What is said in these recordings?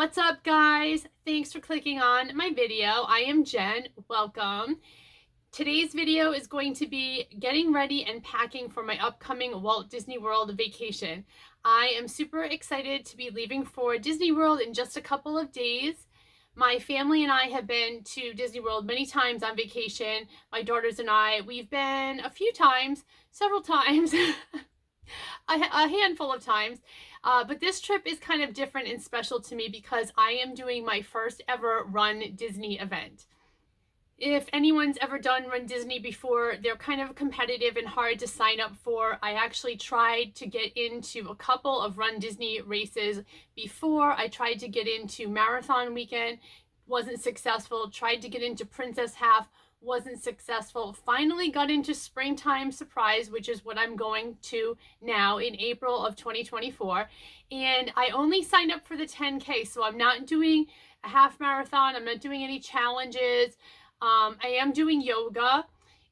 What's up, guys? Thanks for clicking on my video. I am Jen. Welcome. Today's video is going to be getting ready and packing for my upcoming Walt Disney World vacation. I am super excited to be leaving for Disney World in just a couple of days. My family and I have been to Disney World many times on vacation. My daughters and I, we've been a few times, several times, a handful of times. But this trip is kind of different and special to me because I am doing my first ever Run Disney event. If anyone's ever done Run Disney before, they're kind of competitive and hard to sign up for. I actually tried to get into a couple of Run Disney races before. I tried to get into Marathon Weekend, wasn't successful. Tried to get into Princess Half, wasn't successful. Finally got into Springtime Surprise, which is what I'm going to now in April of 2024. And I only signed up for the 10K, so I'm not doing a half marathon. I'm not doing any challenges. I am doing yoga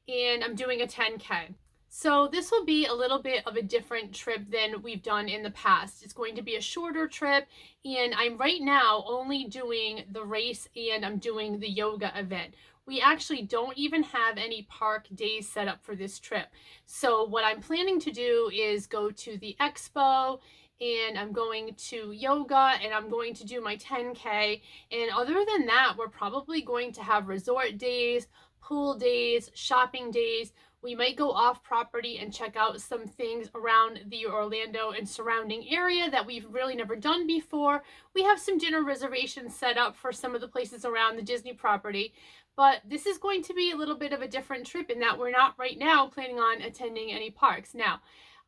and I'm doing a 10K. So this will be a little bit of a different trip than we've done in the past. It's going to be a shorter trip, and I'm right now only doing the race and I'm doing the yoga event. We actually don't even have any park days set up for this trip. So what I'm planning to do is go to the expo, and I'm going to yoga, and I'm going to do my 10K. And other than that, we're probably going to have resort days, pool days, shopping days. We might go off property and check out some things around the Orlando and surrounding area that we've really never done before. We have some dinner reservations set up for some of the places around the Disney property. But this is going to be a little bit of a different trip in that we're not right now planning on attending any parks. Now,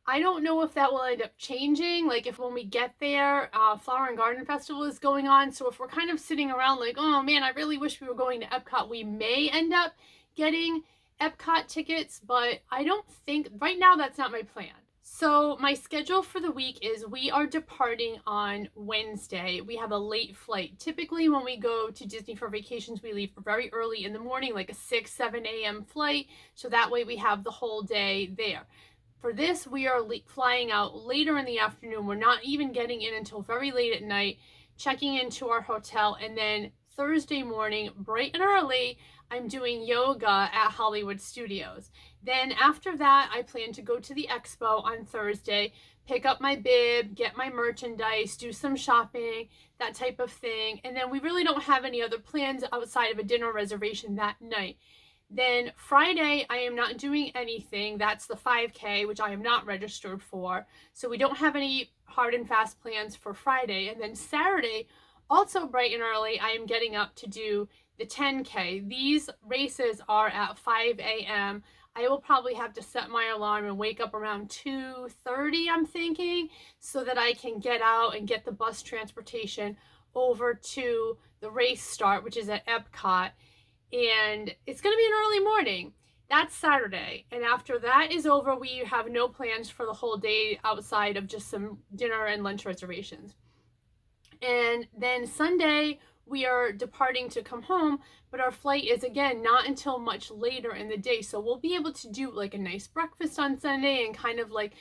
I don't know if that will end up changing, like if when we get there, Flower and Garden Festival is going on. So if we're kind of sitting around like, oh man, I really wish we were going to Epcot, we may end up getting Epcot tickets, but I don't think, right now that's not my plan. So my schedule for the week is we are departing on Wednesday. We have a late flight. Typically when we go to Disney for vacations, we leave very early in the morning, like a 6-7 a.m. flight. So that way we have the whole day there. For this, we are flying out later in the afternoon. We're not even getting in until very late at night, checking into our hotel, and then Thursday morning, bright and early, I'm doing yoga at Hollywood Studios. Then after that, I plan to go to the expo on Thursday, pick up my bib, get my merchandise, do some shopping, that type of thing. And then we really don't have any other plans outside of a dinner reservation that night. Then Friday, I am not doing anything. That's the 5K, which I am not registered for. So we don't have any hard and fast plans for Friday. And then Saturday, also bright and early, I am getting up to do the 10K. These races are at 5 a.m. I will probably have to set my alarm and wake up around 2:30, I'm thinking, so that I can get out and get the bus transportation over to the race start, which is at Epcot. And it's going to be an early morning. That's Saturday. And after that is over, we have no plans for the whole day outside of just some dinner and lunch reservations. And then Sunday, we are departing to come home, but our flight is again not until much later in the day. So we'll be able to do like a nice breakfast on Sunday and kind of like,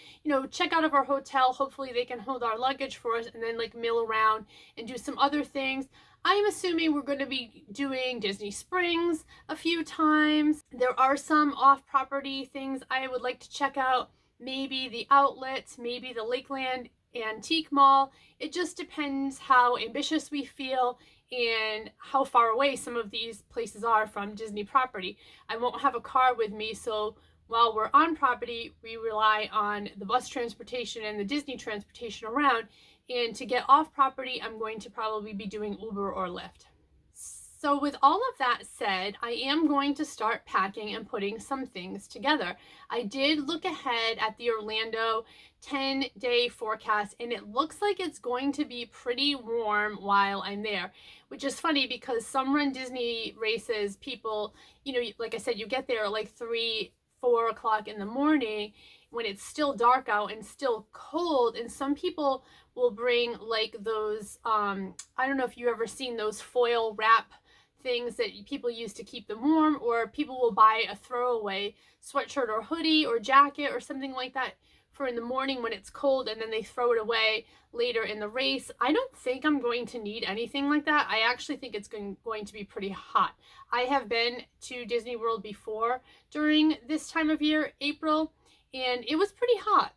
check out of our hotel. Hopefully they can hold our luggage for us, and then like mill around and do some other things. I'm assuming we're going to be doing Disney Springs a few times. There are some off-property things I would like to check out. Maybe the outlets, maybe the Lakeland Antique Mall. It just depends how ambitious we feel and how far away some of these places are from Disney property. I won't have a car with me, so while we're on property, we rely on the bus transportation and the Disney transportation around. And to get off property, I'm going to probably be doing Uber or Lyft. So with all of that said, I am going to start packing and putting some things together. I did look ahead at the Orlando 10-day forecast, and it looks like it's going to be pretty warm while I'm there, which is funny because some Run Disney races, people, like I said, you get there at like 3-4 o'clock in the morning when it's still dark out and still cold, and some people will bring like those, I don't know if you've ever seen those foil wrap things that people use to keep them warm, or people will buy a throwaway sweatshirt or hoodie or jacket or something like that for in the morning when it's cold and then they throw it away later in the race. I don't think I'm going to need anything like that. I actually think it's going to be pretty hot. I have been to Disney World before during this time of year, April, and it was pretty hot.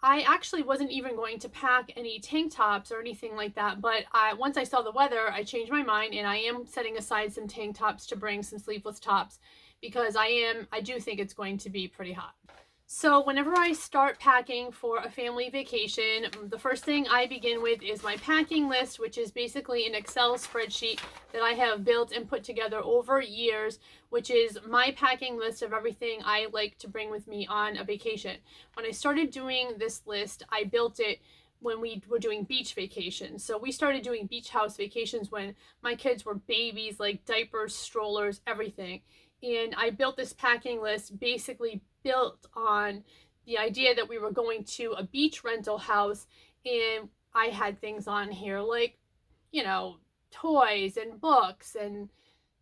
I actually wasn't even going to pack any tank tops or anything like that, but once I saw the weather, I changed my mind, and I am setting aside some tank tops to bring, some sleeveless tops, because I do think it's going to be pretty hot. So whenever I start packing for a family vacation, the first thing I begin with is my packing list, which is basically an Excel spreadsheet that I have built and put together over years, which is my packing list of everything I like to bring with me on a vacation. When I started doing this list, I built it when we were doing beach vacations. So we started doing beach house vacations when my kids were babies, like diapers, strollers, everything. And I built this packing list basically built on the idea that we were going to a beach rental house, and I had things on here like, you know, toys and books and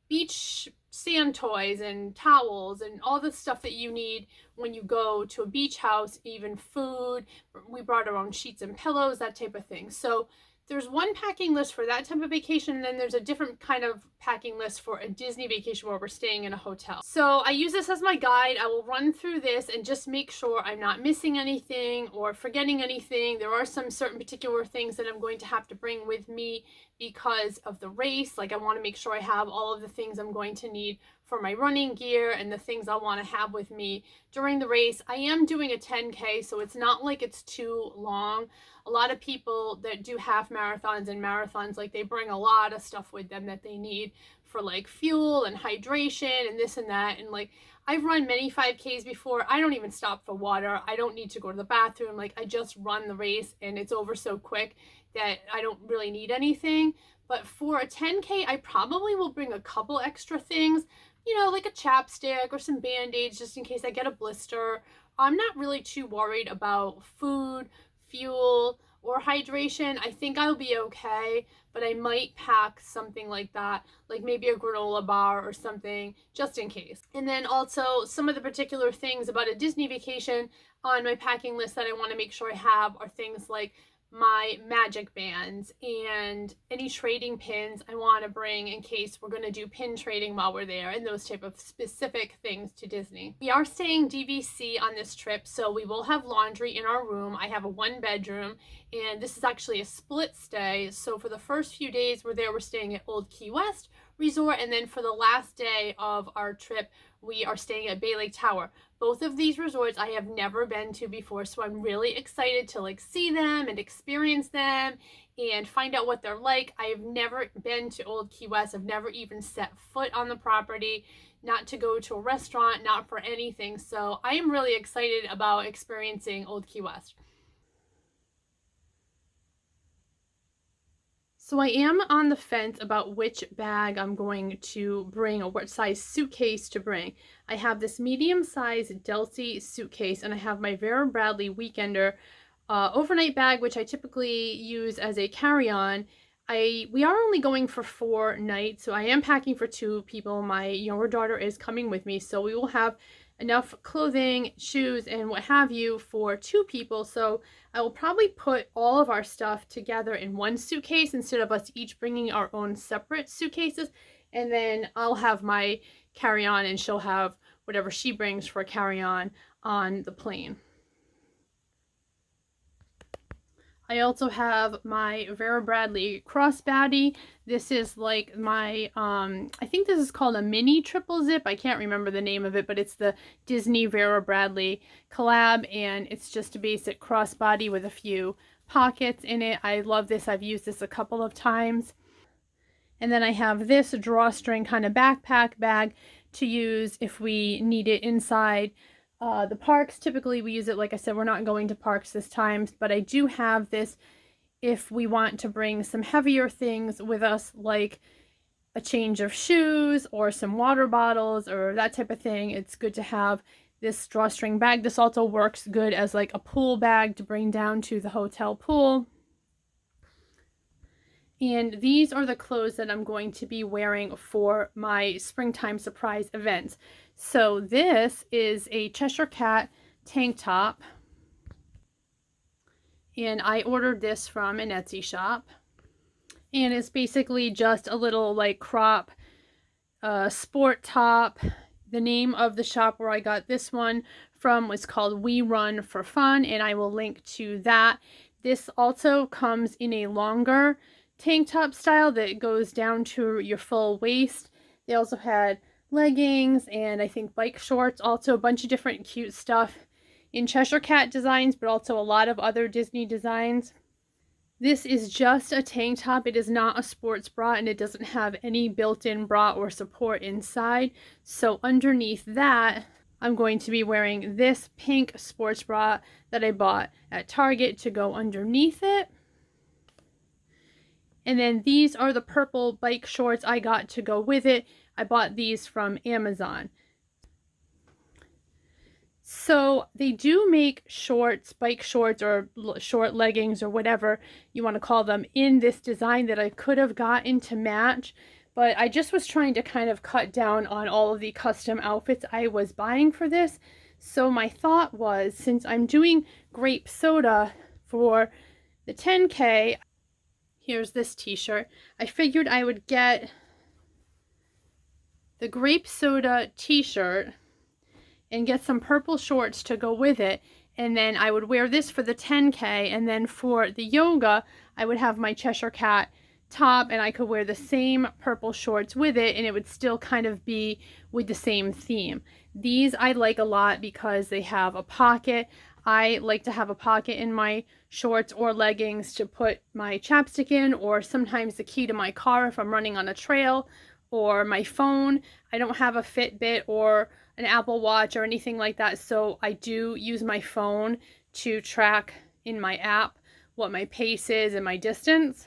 beach sand toys and towels and all the stuff that you need when you go to a beach house, even food. We brought our own sheets and pillows, that type of thing. So there's one packing list for that type of vacation, and then there's a different kind of packing list for a Disney vacation where we're staying in a hotel. So I use this as my guide. I will run through this and just make sure I'm not missing anything or forgetting anything. There are some certain particular things that I'm going to have to bring with me because of the race. Like, I want to make sure I have all of the things I'm going to need for my running gear and the things I want to have with me during the race. I am doing a 10K, so it's not like it's too long. A lot of people that do half marathons and marathons, like, they bring a lot of stuff with them that they need for like fuel and hydration and this and that. And like, I've run many 5Ks before. I don't even stop for water. I don't need to go to the bathroom. Like, I just run the race and it's over so quick that I don't really need anything. But for a 10K, I probably will bring a couple extra things, you know, like a chapstick or some band-aids just in case I get a blister. I'm not really too worried about food, fuel, or hydration. I think I'll be okay, but I might pack something like that, like maybe a granola bar or something, just in case. And then also some of the particular things about a Disney vacation on my packing list that I want to make sure I have are things like my magic bands and any trading pins I want to bring in case we're going to do pin trading while we're there, and those type of specific things to Disney. We are staying DVC on this trip, so we will have laundry in our room. I have a 1-bedroom, and this is actually a split stay. So for the first few days we're there, we're staying at Old Key West Resort, and then for the last day of our trip we are staying at Bay Lake Tower. Both of these resorts I have never been to before, so I'm really excited to like see them and experience them and find out what they're like. I have never been to Old Key West. I've never even set foot on the property, not to go to a restaurant, not for anything. So I am really excited about experiencing Old Key West. So I am on the fence about which bag I'm going to bring or what size suitcase to bring. I have this medium-sized Delty suitcase, and I have my Vera Bradley Weekender overnight bag, which I typically use as a carry-on. We are only going for 4 nights, so I am packing for 2 people. My younger daughter is coming with me, so we will have enough clothing, shoes, and what have you for 2 people. So I will probably put all of our stuff together in one suitcase instead of us each bringing our own separate suitcases. And then I'll have my carry-on and she'll have whatever she brings for carry-on on the plane. I also have my Vera Bradley crossbody. This is like my, I think this is called a mini triple zip. I can't remember the name of it, but it's the Disney Vera Bradley collab, and it's just a basic crossbody with a few pockets in it. I love this. I've used this a couple of times. And then I have this drawstring kind of backpack bag to use if we need it inside the parks. Typically we use it, like I said, we're not going to parks this time, but I do have this if we want to bring some heavier things with us, like a change of shoes or some water bottles or that type of thing. It's good to have this drawstring bag. This also works good as like a pool bag to bring down to the hotel pool. And these are the clothes that I'm going to be wearing for my springtime surprise events. So this is a Cheshire Cat tank top. and I ordered this from an Etsy shop. And it's basically just a little like crop sport top. The name of the shop where I got this one from was called WeRunForFun, and I will link to that. This also comes in a longer tank top style that goes down to your full waist. They also had leggings and I think bike shorts, also a bunch of different cute stuff in Cheshire Cat designs, but also a lot of other Disney designs. This is just a tank top. It is not a sports bra, and it doesn't have any built-in bra or support inside. So underneath that, I'm going to be wearing this pink sports bra that I bought at Target to go underneath it. And then these are the purple bike shorts I got to go with it. I bought these from Amazon. So they do make shorts, bike shorts, or short leggings, or whatever you want to call them, in this design that I could have gotten to match, but I just was trying to kind of cut down on all of the custom outfits I was buying for this. So my thought was, since I'm doing grape soda for the 10K, here's this t-shirt, I figured I would get the grape soda t-shirt and get some purple shorts to go with it, and then I would wear this for the 10K, and then for the yoga I would have my Cheshire Cat top, and I could wear the same purple shorts with it, and it would still kind of be with the same theme. These I like a lot because they have a pocket. I like to have a pocket in my shorts or leggings to put my chapstick in, or sometimes the key to my car if I'm running on a trail, or my phone. I don't have a Fitbit or an Apple Watch or anything like that, so I do use my phone to track in my app what my pace is and my distance.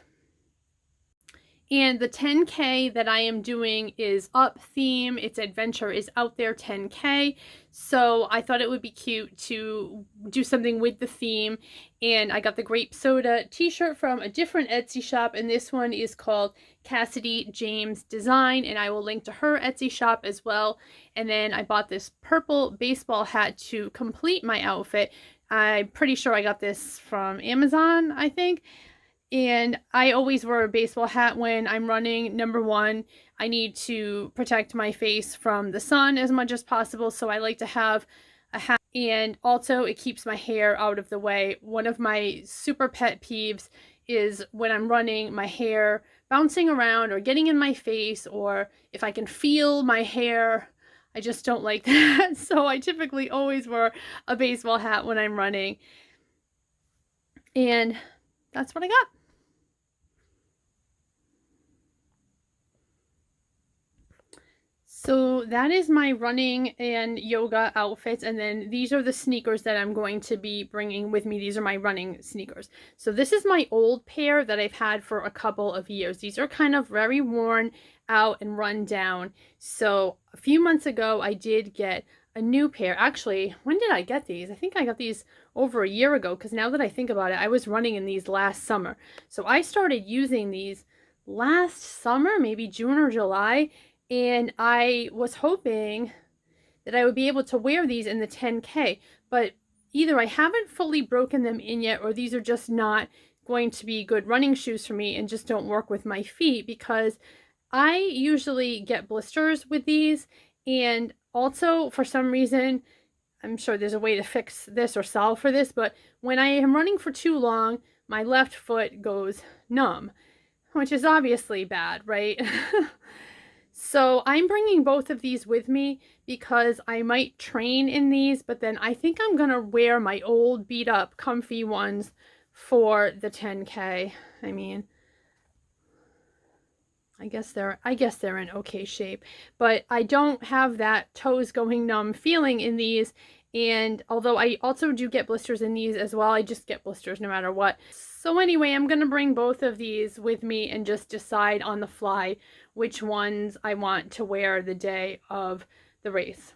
And the 10K that I am doing is up theme. It's Adventure is Out There 10K. So I thought it would be cute to do something with the theme. And I got the grape soda t-shirt from a different Etsy shop. And this one is called CassidyJamesDesigns. And I will link to her Etsy shop as well. And then I bought this purple baseball hat to complete my outfit. I'm pretty sure I got this from Amazon, I think. And I always wear a baseball hat when I'm running. Number one, I need to protect my face from the sun as much as possible, so I like to have a hat. And also, it keeps my hair out of the way. One of my super pet peeves is when I'm running, my hair bouncing around or getting in my face, or if I can feel my hair, I just don't like that. So I typically always wear a baseball hat when I'm running. And that's what I got. So that is my running and yoga outfits, and then these are the sneakers that I'm going to be bringing with me. These are my running sneakers. So this is my old pair that I've had for a couple of years. These are kind of very worn out and run down. So a few months ago I did get a new pair. Actually, when did I get these? I think I got these over a year ago, because now that I think about it, I was running in these last summer. So I started using these last summer, maybe June or July. And I was hoping that I would be able to wear these in the 10K, but either I haven't fully broken them in yet, or these are just not going to be good running shoes for me and just don't work with my feet, because I usually get blisters with these. And also, for some reason, I'm sure there's a way to fix this or solve for this, but when I am running for too long, my left foot goes numb, which is obviously bad, right? So I'm bringing both of these with me because I might train in these, but then I think I'm gonna wear my old beat up comfy ones for the 10K. I mean, I guess they're in okay shape, but I don't have that toes going numb feeling in these. And although I also do get blisters in these as well, I just get blisters no matter what. So anyway, I'm gonna bring both of these with me and just decide on the fly which ones I want to wear the day of the race.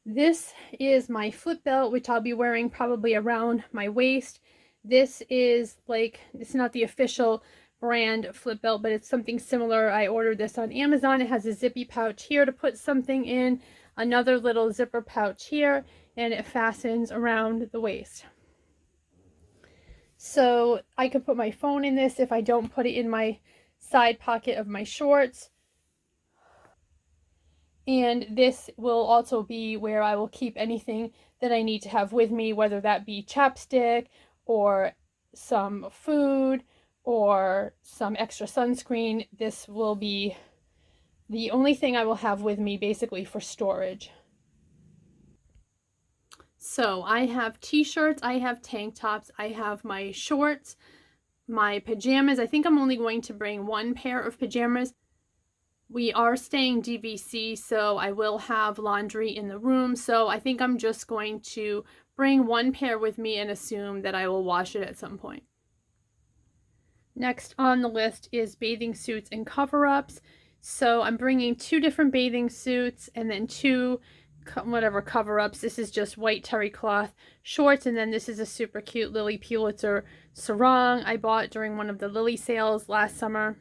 This is my flip belt, which I'll be wearing probably around my waist. This is like, it's not the official brand flip belt, but it's something similar. I ordered this on Amazon. It has a zippy pouch here to put something in, another little zipper pouch here, and it fastens around the waist. So I could put my phone in this if I don't put it in my side pocket of my shorts. And this will also be where I will keep anything that I need to have with me, whether that be chapstick or some food or some extra sunscreen. This will be the only thing I will have with me basically for storage. So I have t-shirts, I have tank tops, I have my shorts, my pajamas. I think I'm only going to bring one pair of pajamas. We are staying DVC, so I will have laundry in the room. So I think I'm just going to bring one pair with me and assume that I will wash it at some point. Next on the list is bathing suits and cover-ups. So I'm bringing 2 different bathing suits and then 2 whatever cover-ups. This is just white terry cloth shorts, and then this is a super cute Lily Pulitzer sarong I bought during one of the Lily sales last summer.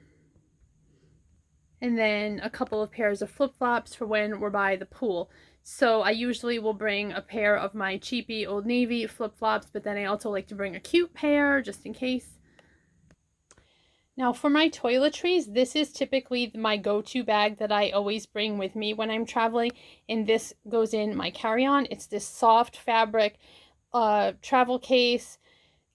And then a couple of pairs of flip-flops for when we're by the pool. So I usually will bring a pair of my cheapy Old Navy flip-flops, but then I also like to bring a cute pair just in case. Now for my toiletries, this is typically my go-to bag that I always bring with me when I'm traveling, and this goes in my carry-on. It's this soft fabric travel case.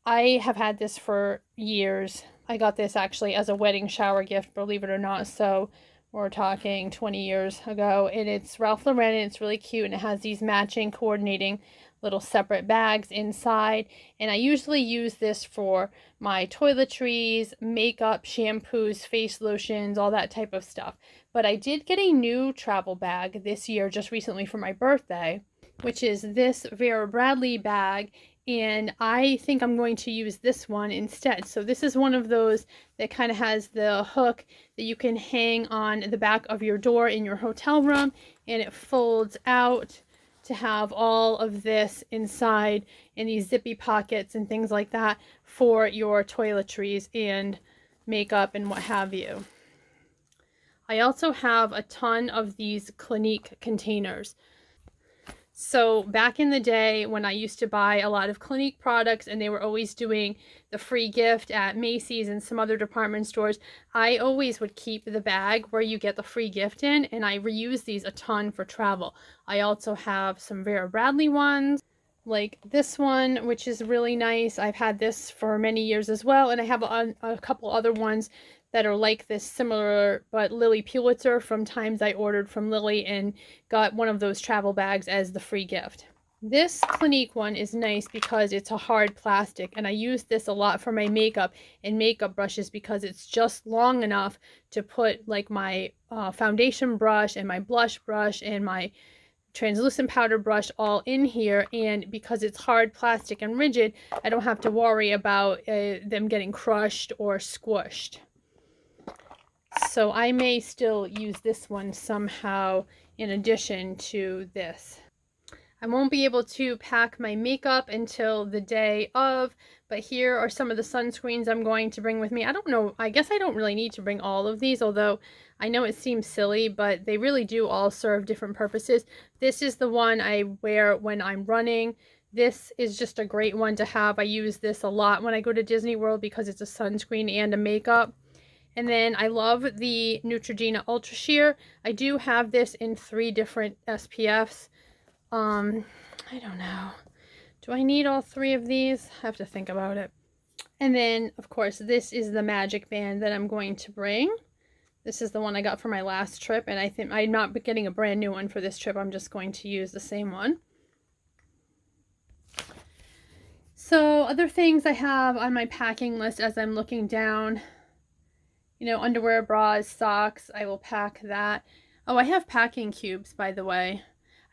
I have had this for years. I got this actually as a wedding shower gift, believe it or not, so we're talking 20 years ago, and it's Ralph Lauren, and it's really cute, and it has these matching coordinating little separate bags inside, and I usually use this for my toiletries, makeup, shampoos, face lotions, all that type of stuff. But I did get a new travel bag this year just recently for my birthday, which is this Vera Bradley bag, and I think I'm going to use this one instead. So this is one of those that kind of has the hook that you can hang on the back of your door in your hotel room, and it folds out to have all of this inside in these zippy pockets and things like that for your toiletries and makeup and what have you. I also have a ton of these Clinique containers. So back in the day when I used to buy a lot of Clinique products and they were always doing the free gift at Macy's and some other department stores, I always would keep the bag where you get the free gift in, and I reuse these a ton for travel. I also have some Vera Bradley ones, like this one, which is really nice. I've had this for many years as well, and I have a couple other ones that are like this, similar but Lily Pulitzer from times I ordered from Lily and got one of those travel bags as the free gift. This Clinique one is nice because it's a hard plastic, and I use this a lot for my makeup and makeup brushes because it's just long enough to put like my foundation brush and my blush brush and my translucent powder brush all in here, and because it's hard plastic and rigid, I don't have to worry about them getting crushed or squished. So I may still use this one somehow in addition to this. I won't be able to pack my makeup until the day of, but here are some of the sunscreens I'm going to bring with me. I don't know, I guess I don't really need to bring all of these, although I know it seems silly, but they really do all serve different purposes. This is the one I wear when I'm running. This is just a great one to have. I use this a lot when I go to Disney World because it's a sunscreen and a makeup. And then I love the Neutrogena Ultra Sheer. I do have this in 3 different SPFs. I don't know. Do I need all 3 of these? I have to think about it. And then, of course, this is the Magic Band that I'm going to bring. This is the one I got for my last trip, and I think I'm not getting a brand new one for this trip. I'm just going to use the same one. So, other things I have on my packing list as I'm looking down, you know, underwear, bras, socks, I will pack that. Oh, I have packing cubes, by the way.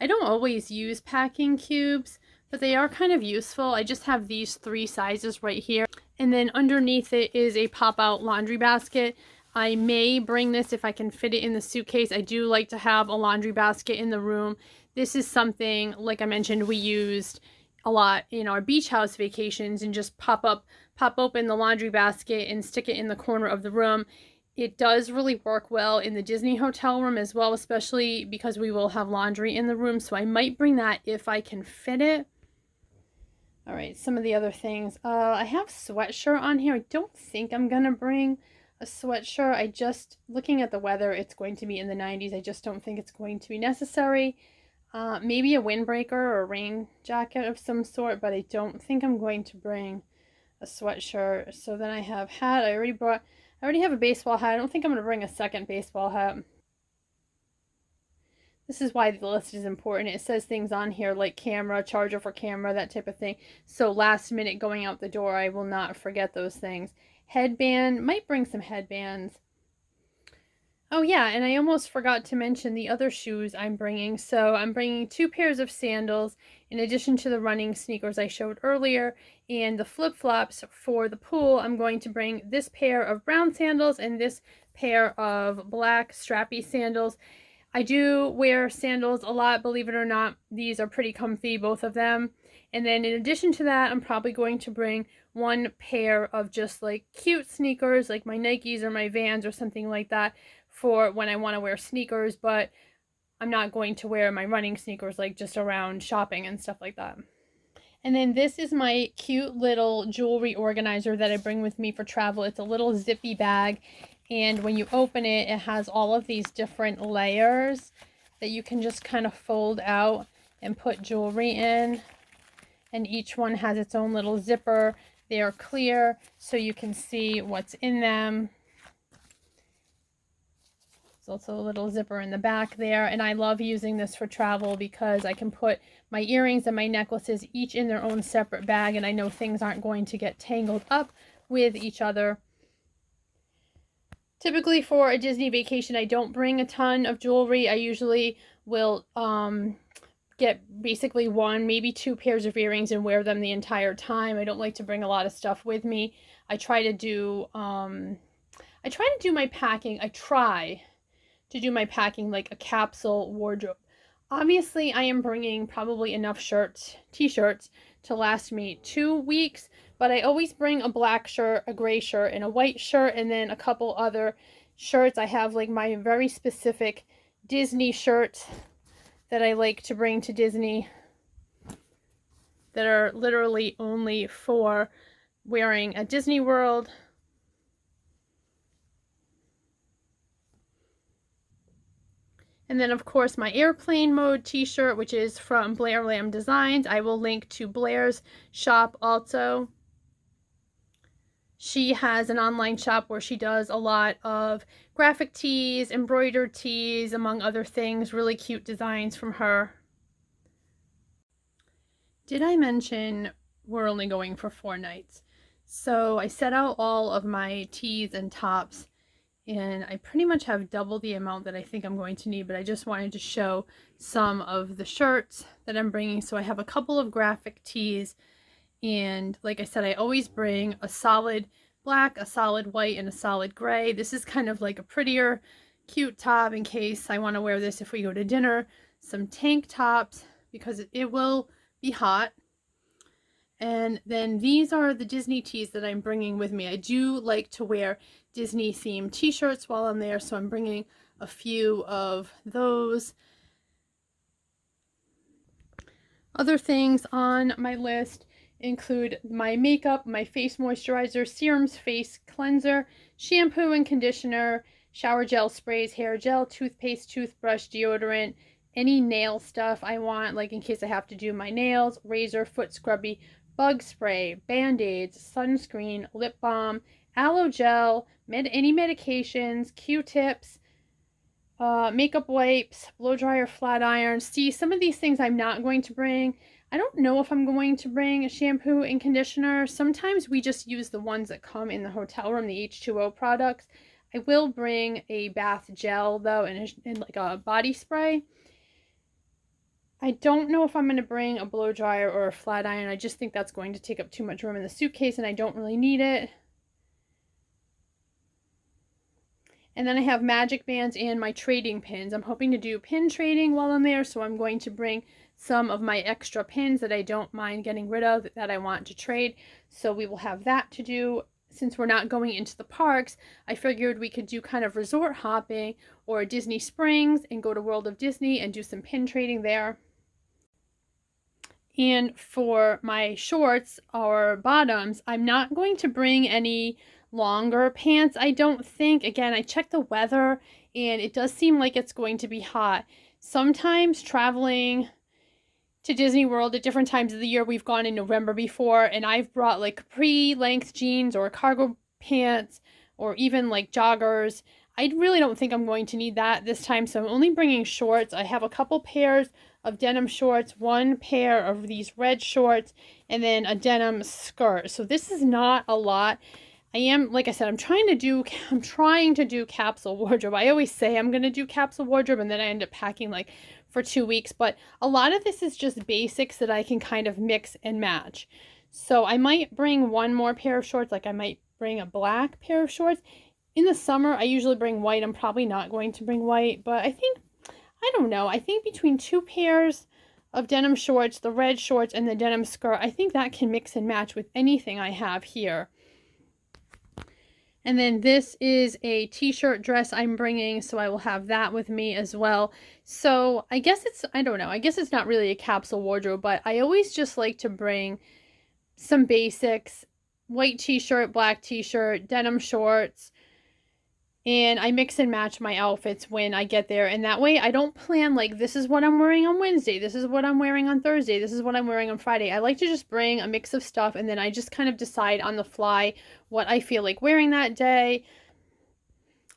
I don't always use packing cubes, but they are kind of useful. I just have these 3 sizes right here. And then underneath it is a pop-out laundry basket. I may bring this if I can fit it in the suitcase. I do like to have a laundry basket in the room. This is something, like I mentioned, we used a lot in our beach house vacations, and just pop open the laundry basket and stick it in the corner of the room. It does really work well in the Disney hotel room as well, especially because we will have laundry in the room, so I might bring that if I can fit it. All right, some of the other things. I have sweatshirt on here. I don't think I'm going to bring a sweatshirt. I just, looking at the weather, it's going to be in the 90s. I just don't think it's going to be necessary. Maybe a windbreaker or a rain jacket of some sort, but I don't think I'm going to bring a sweatshirt. So then I have hat. I already have a baseball hat. I don't think I'm going to bring a second baseball hat. This is why the list is important. It says things on here like camera, charger for camera, that type of thing. So last minute going out the door, I will not forget those things. Headband, might bring some headbands. Oh yeah, and I almost forgot to mention the other shoes I'm bringing. So I'm bringing 2 pairs of sandals in addition to the running sneakers I showed earlier, and the flip-flops for the pool. I'm going to bring this pair of brown sandals and this pair of black strappy sandals. I do wear sandals a lot, believe it or not. These are pretty comfy, both of them. And then in addition to that, I'm probably going to bring 1 pair of just like cute sneakers, like my Nikes or my Vans or something like that, for when I want to wear sneakers, but I'm not going to wear my running sneakers like just around shopping and stuff like that. And then this is my cute little jewelry organizer that I bring with me for travel. It's a little zippy bag, and when you open it, it has all of these different layers that you can just kind of fold out and put jewelry in. And each one has its own little zipper. They are clear, so you can see what's in them. There's also a little zipper in the back there, and I love using this for travel because I can put my earrings and my necklaces each in their own separate bag, and I know things aren't going to get tangled up with each other. Typically for a Disney vacation, I don't bring a ton of jewelry. I usually will get basically 1, maybe 2 pairs of earrings and wear them the entire time. I don't like to bring a lot of stuff with me. I try to do my packing. I try to do my packing like a capsule wardrobe. Obviously, I am bringing probably enough t-shirts to last me 2 weeks, but I always bring a black shirt, a gray shirt, and a white shirt, and then a couple other shirts. I have like my very specific Disney shirts that I like to bring to Disney that are literally only for wearing at Disney World. And then, of course, my airplane mode t-shirt, which is from Blair Designs. I will link to Blair's shop also. She has an online shop where she does a lot of graphic tees, embroidered tees, among other things. Really cute designs from her. Did I mention we're only going for 4 nights? So I set out all of my tees and tops, and I pretty much have double the amount that I think I'm going to need, but I just wanted to show some of the shirts that I'm bringing. So I have a couple of graphic tees, and like I said, I always bring a solid black, a solid white, and a solid gray. This is kind of like a prettier, cute top in case I want to wear this if we go to dinner. Some tank tops because it will be hot. And then these are the Disney tees that I'm bringing with me. I do like to wear Disney themed t-shirts while I'm there, so I'm bringing a few of those. Other things on my list include my makeup, my face moisturizer, serums, face cleanser, shampoo and conditioner, shower gel sprays, hair gel, toothpaste, toothbrush, deodorant, any nail stuff I want, like in case I have to do my nails, razor, foot scrubby, bug spray, band-aids, sunscreen, lip balm, aloe gel, any medications, Q-tips, makeup wipes, blow dryer, flat iron. See, some of these things I'm not going to bring. I don't know if I'm going to bring a shampoo and conditioner. Sometimes we just use the ones that come in the hotel room, the H2O products. I will bring a bath gel though, and like a body spray. I don't know if I'm going to bring a blow dryer or a flat iron. I just think that's going to take up too much room in the suitcase and I don't really need it. And then I have magic bands and my trading pins. I'm hoping to do pin trading while I'm there, so I'm going to bring some of my extra pins that I don't mind getting rid of that I want to trade. So we will have that to do. Since we're not going into the parks, I figured we could do kind of resort hopping or Disney Springs and go to World of Disney and do some pin trading there. And for my shorts or bottoms, I'm not going to bring any longer pants, I don't think. Again, I checked the weather and it does seem like it's going to be hot. Sometimes traveling to Disney World at different times of the year, we've gone in November before, and I've brought like capri length jeans or cargo pants or even like joggers. I really don't think I'm going to need that this time, so I'm only bringing shorts. I have a couple pairs of denim shorts, one pair of these red shorts, and then a denim skirt. So this is not a lot. I am, like I said, I'm trying to do capsule wardrobe. I always say I'm going to do capsule wardrobe, and then I end up packing like for 2 weeks, but a lot of this is just basics that I can kind of mix and match. So I might bring one more pair of shorts, like I might bring a black pair of shorts. In the summer, I usually bring white. I'm probably not going to bring white, but I don't know. I think between 2 pairs of denim shorts, the red shorts, and the denim skirt, I think that can mix and match with anything I have here. And then this is a t-shirt dress I'm bringing, so I will have that with me as well. So I guess I don't know, I guess it's not really a capsule wardrobe, but I always just like to bring some basics: white t-shirt, black t-shirt, denim shorts, and I mix and match my outfits when I get there. And that way I don't plan like, this is what I'm wearing on Wednesday, this is what I'm wearing on Thursday, this is what I'm wearing on Friday. I like to just bring a mix of stuff, and then I just kind of decide on the fly what I feel like wearing that day.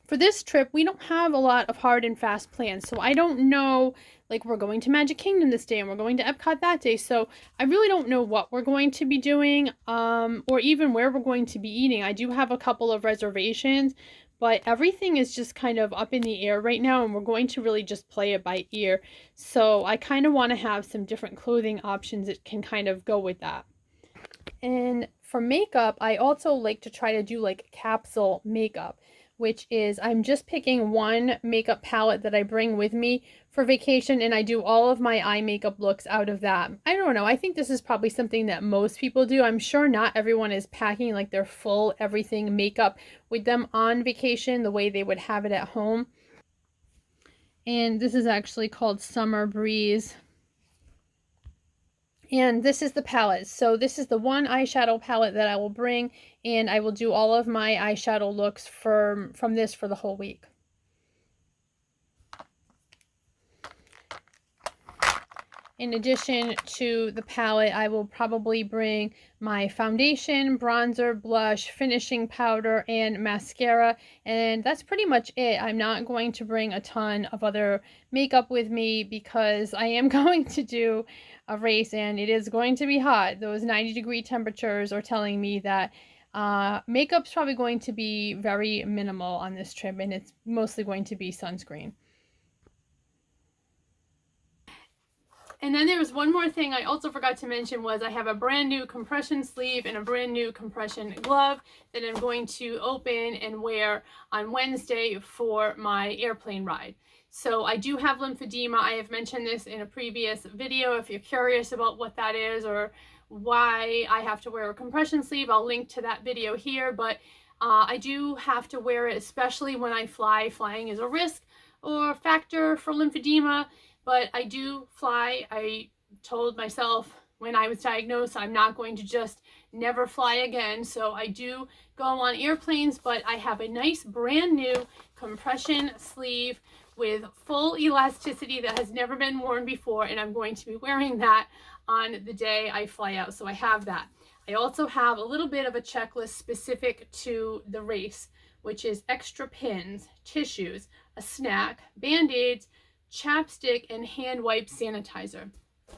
For this trip, we don't have a lot of hard and fast plans, so I don't know, like, we're going to Magic Kingdom this day and we're going to Epcot that day, so I really don't know what we're going to be doing, or even where we're going to be eating. I do have a couple of reservations, but everything is just kind of up in the air right now, and we're going to really just play it by ear. So I kind of want to have some different clothing options that can kind of go with that. And for makeup, I also like to try to do like capsule makeup, which is I'm just picking one makeup palette that I bring with me for vacation, and I do all of my eye makeup looks out of that. I don't know, I think this is probably something that most people do. I'm sure not everyone is packing like their full everything makeup with them on vacation the way they would have it at home. And this is actually called Summer Breeze. And this is the palette. So this is the one eyeshadow palette that I will bring, and I will do all of my eyeshadow looks from this for the whole week. In addition to the palette, I will probably bring my foundation, bronzer, blush, finishing powder, and mascara, and that's pretty much it. I'm not going to bring a ton of other makeup with me because I am going to do a race and it is going to be hot. Those 90-degree temperatures are telling me that makeup's probably going to be very minimal on this trip, and it's mostly going to be sunscreen. And then there was one more thing I also forgot to mention, was I have a brand new compression sleeve and a brand new compression glove that I'm going to open and wear on Wednesday for my airplane ride. So I do have lymphedema. I have mentioned this in a previous video. If you're curious about what that is or why I have to wear a compression sleeve, I'll link to that video here. But I do have to wear it, especially when I fly. Flying is a risk or factor for lymphedema. But I do fly. I told myself when I was diagnosed I'm not going to just never fly again. So I do go on airplanes, but I have a nice brand new compression sleeve with full elasticity that has never been worn before, and I'm going to be wearing that on the day I fly out. So I have that. I also have a little bit of a checklist specific to the race, which is extra pins, tissues, a snack, band-aids, chapstick, and hand wipe sanitizer.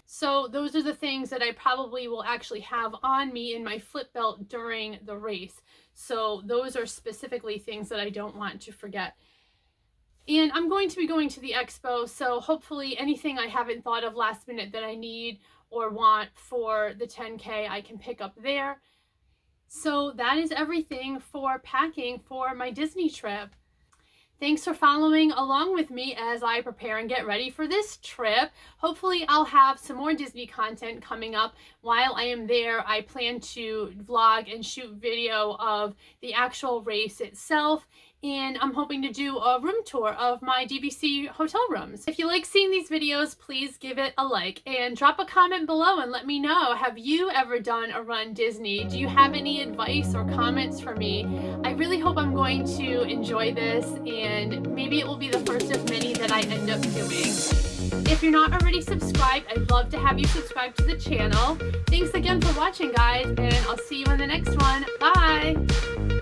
So those are the things that I probably will actually have on me in my flip belt during the race. So those are specifically things that I don't want to forget. And I'm going to be going to the expo, so hopefully anything I haven't thought of last minute that I need or want for the 10K I can pick up there. So that is everything for packing for my Disney trip. Thanks for following along with me as I prepare and get ready for this trip. Hopefully I'll have some more Disney content coming up while I am there. I plan to vlog and shoot video of the actual race itself and I'm hoping to do a room tour of my DVC hotel rooms. If you like seeing these videos, please give it a like and drop a comment below and let me know, have you ever done a Run Disney? Do you have any advice or comments for me? I really hope I'm going to enjoy this, and maybe it will be the first of many that I end up doing. If you're not already subscribed, I'd love to have you subscribe to the channel. Thanks again for watching, guys, and I'll see you in the next one. Bye!